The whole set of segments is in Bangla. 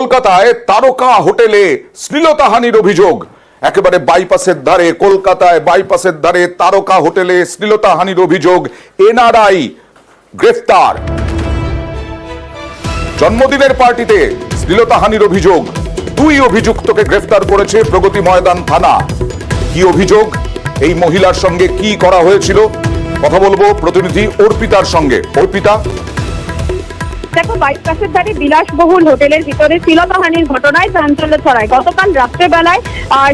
কলকাতায় তারকা হোটেলে শ্লীলতাহানির অভিযোগ। একেবারে বাইপাসের ধারে, কলকাতায় বাইপাসের ধারে তারকা হোটেলে শ্লীলতাহানির অভিযোগ। এনআরআই গ্রেফতার। জন্মদিনের পার্টিতে শ্লীলতাহানির অভিযোগ। দুই অভিযুক্তকে গ্রেফতার করেছে প্রগতি ময়দান থানা। কি অভিযোগ, এই মহিলার সঙ্গে কি করা হয়েছিল, কথা বলবো প্রতিনিধি অর্পিতার সঙ্গে। অর্পিতা, দেখো, বাইপাসের ধারে বিলাসবহুল হোটেলের ভিতরে শ্লীলতাহানির ঘটনায় চাঞ্চল্য ছড়ায় গতকাল রাত্রেবেলায়।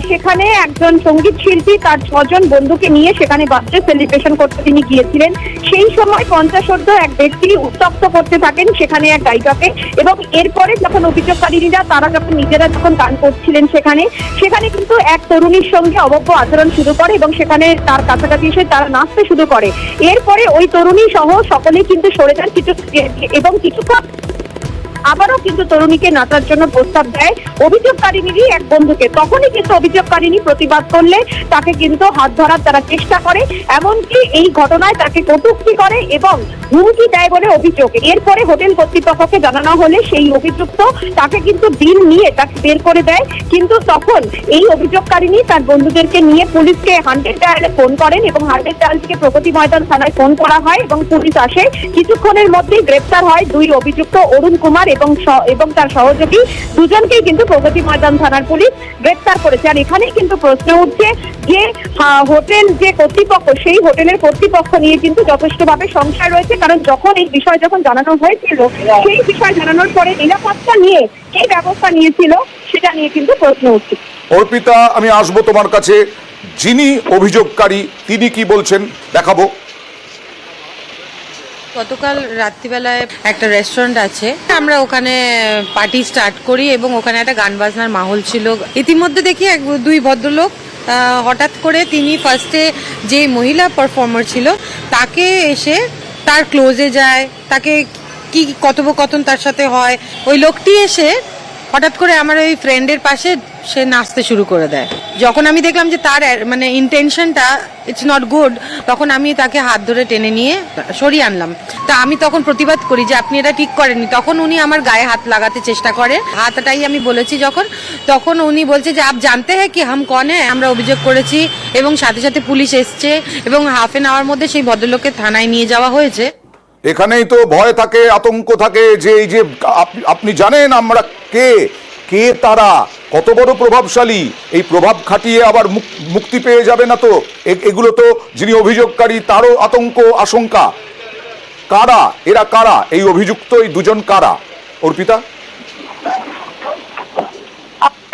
সেখানে একজন সঙ্গীত শিল্পী তার 6 জন বন্ধুকে নিয়ে সেখানে বার্থডে সেলিব্রেশন করতে তিনি গিয়েছিলেন। সেই সময় পঞ্চাশোর্ধ্ব এক ব্যক্তি উত্তপ্ত করতে থাকেন সেখানে এক গায়িকাকে, এবং এরপরে যখন অভিযোগকারীরা তারা যখন নিজেরা যখন গান করছিলেন সেখানে কিন্তু এক তরুণীর সঙ্গে অভব্য আচরণ শুরু করে এবং সেখানে তার কাছাকাছি এসে তারা নাচতে শুরু করে। এরপরে ওই তরুণী সহ সকলেই কিন্তু সরে যান এবং কিছুক্ষণ আবারও কিন্তু তরুণীকে নাচার জন্য প্রস্তাব দেয় অভিযোগকারিনীরই এক বন্ধুকে। তখনই কিন্তু অভিযোগকারিনী প্রতিবাদ করলে তাকে কিন্তু হাত ধরার তারা চেষ্টা করে, এমনকি এই ঘটনায় তাকে কটূক্তি করে এবং হুমকি দেয় বলে অভিযোগ। এরপরে হোটেল কর্তৃপক্ষকে জানানো হলে সেই অভিযুক্ত তাকে কিন্তু দিন নিয়ে তাকে বের করে দেয়। কিন্তু তখন এই অভিযোগকারিনী তার বন্ধুদেরকে নিয়ে পুলিশকে 100 ডায়ালে ফোন করেন এবং 100 ডায়াল থেকে প্রগতি ময়দান থানায় ফোন করা হয় এবং পুলিশ আসে। কিছুক্ষণের মধ্যেই গ্রেপ্তার হয় দুই অভিযুক্ত, অরুণ কুমার এবং তার সহযোগী দুজনকেই কিন্তু প্রগতি ময়দান থানার পুলিশ গ্রেপ্তার করেছে। আর এখানেই কিন্তু প্রশ্ন উঠছে যে হোটেল যে কর্তৃপক্ষ, সেই হোটেলের কর্তৃপক্ষ নিয়ে কিন্তু যথেষ্টভাবে সংশয় রয়েছে, কারণ যখন এই বিষয় যখন জানানো হয়েছিল সেই বিষয় জানানোর পরে নিরাপত্তা নিয়ে কি ব্যবস্থা নিয়েছিল সেটা নিয়ে কিন্তু প্রশ্ন উঠছে। অর্পিতা, আমি আসবো তোমার কাছে। যিনি অভিযোগকারী তিনি কি বলছেন দেখাবো। গতকাল রাত্রিবেলায় একটা রেস্টুরেন্ট আছে, আমরা ওখানে পার্টি স্টার্ট করি এবং ওখানে একটা গান বাজনার মাহল ছিল। ইতিমধ্যে দেখি দুই ভদ্রলোক হঠাৎ করে, তিনি ফার্স্টে যে মহিলা পারফর্মার ছিল তাকে এসে তার ক্লোজে যায়, তাকে কি কথোপকথন তার সাথে হয়। ওই লোকটি এসে হঠাৎ করে আমার ওই ফ্রেন্ডের পাশে সে নাচতে শুরু করে দেয়। যখন আমি দেখলাম যে তার মানে ইন্টেনশনটা ইটস নট গুড, তখন আমি তাকে হাত ধরে টেনে নিয়ে সরিয়ে আনলাম। তা আমি তখন প্রতিবাদ করি যে আপনি এটা ঠিক করেননি। তখন উনি আমার গায়ে হাত লাগাতে চেষ্টা করে, হাতটাই আমি বলেছি যখন, তখন উনি বলছে যে আপ জানতে হ্যাঁ কি হাম কন হ্যাঁ। আমরা অভিযোগ করেছি এবং সাথে সাথে পুলিশ এসছে এবং হাফ এন আওয়ার মধ্যে সেই ভদ্রলোককে থানায় নিয়ে যাওয়া হয়েছে। এখানেই তো ভয় থাকে, আতঙ্ক থাকে যে এই যে আপনি জানেন আমরা কে কে, তারা কত বড় প্রভাবশালী, এই প্রভাব খাটিয়ে আবার মুক্তি পেয়ে যাবে না তো। এগুলো তো যিনি অভিযোগকারী তারও আতঙ্ক আশঙ্কা। কারা এরা, কারা এই অভিযুক্ত, এই দুজন কারা অর্পিতা?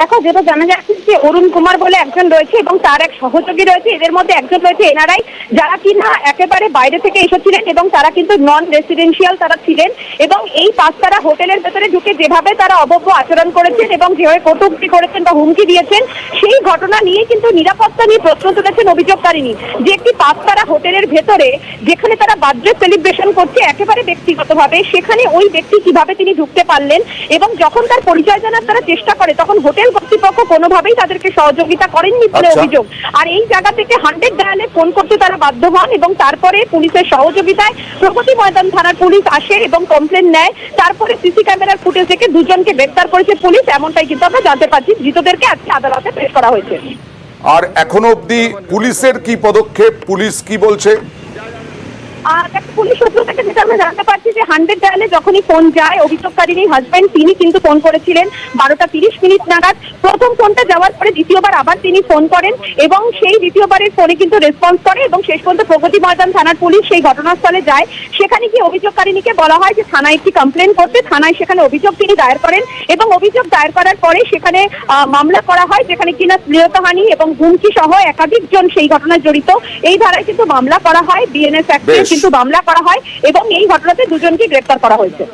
দেখো, যেটা জানা যাচ্ছে যে অরুণ কুমার বলে একজন রয়েছে এবং তার এক সহযোগী রয়েছে। এদের মধ্যে একজন রয়েছে এনআরআই, যারা কিনা একেবারে বাইরে থেকে এসেছিলেন এবং তারা কিন্তু নন রেসিডেন্সিয়াল তারা ছিলেন, এবং এই পাঁচতারা হোটেলের ভেতরে ঢুকে যেভাবে তারা অভব্য আচরণ করেছেন এবং যেভাবে কটূক্তি করেছেন বা হুমকি দিয়েছেন, সেই ঘটনা নিয়ে কিন্তু নিরাপত্তা নিয়ে প্রশ্ন তুলেছেন অভিযোগকারিনী। যে একটি পাঁচতারা হোটেলের ভেতরে যেখানে তারা বার্থডে সেলিব্রেশন করছে একেবারে ব্যক্তিগতভাবে, সেখানে ওই ব্যক্তি কিভাবে তিনি ঢুকতে পারলেন, এবং যখন তার পরিচয় জানার তারা চেষ্টা করে তখন হোটেল কর্তৃপক্ষ কোনোভাবেই তাদেরকে সহযোগিতা করেননি বলে অভিযোগ। আর এই জায়গা থেকে 100 ডায়ালে ফোন করতে তারা বাধ্য হন এবং তারপরে পুলিশের সহযোগিতায় প্রগতি ময়দান থানার পুলিশ আসে এবং কমপ্লেন নেয়। তারপরে সিসি ক্যামেরার ফুটেজ থেকে দুজনকে গ্রেফতার করেছে পুলিশ, এমনটাই কিন্তু আমরা জানতে পারছি। ধৃতদেরকে আজকে আদালতে পেশ করা হয়েছে। আর এখনো অবধি পুলিশের কি পদক্ষেপ, পুলিশ কি বলছে? পুলিশ সূত্র থেকে যেটা আমরা জানতে পারছি যে 100 ডায়ালে যখনই ফোন যায়, অভিযোগকারিনীর হাজবেন্ড তিনি কিন্তু ফোন করেছিলেন 12:30 নাগাদ। প্রথম ফোনটা যাওয়ার পরে দ্বিতীয়বার আবার তিনি ফোন করেন এবং সেই দ্বিতীয়বারের ফোনে কিন্তু রেসপন্স করে এবং শেষ পর্যন্ত প্রগতি ময়দান থানার পুলিশ সেই ঘটনাস্থলে যায়। সেখানে গিয়ে অভিযোগকারিনীকে বলা হয় যে থানায় একটি কমপ্লেন করতে। থানায় সেখানে অভিযোগ তিনি দায়ের করেন এবং অভিযোগ দায়ের করার পরে সেখানে মামলা করা হয়, যেখানে কিনা শ্লীলতাহানি এবং হুমকি সহ একাধিক জন সেই ঘটনায় জড়িত। এই ধারায় কিন্তু মামলা করা হয়, বিএনএস অ্যাক্টে কিন্তু মামলা করা হয় এবং এই ঘটনাতে দুজনকে গ্রেফতার করা হয়েছে।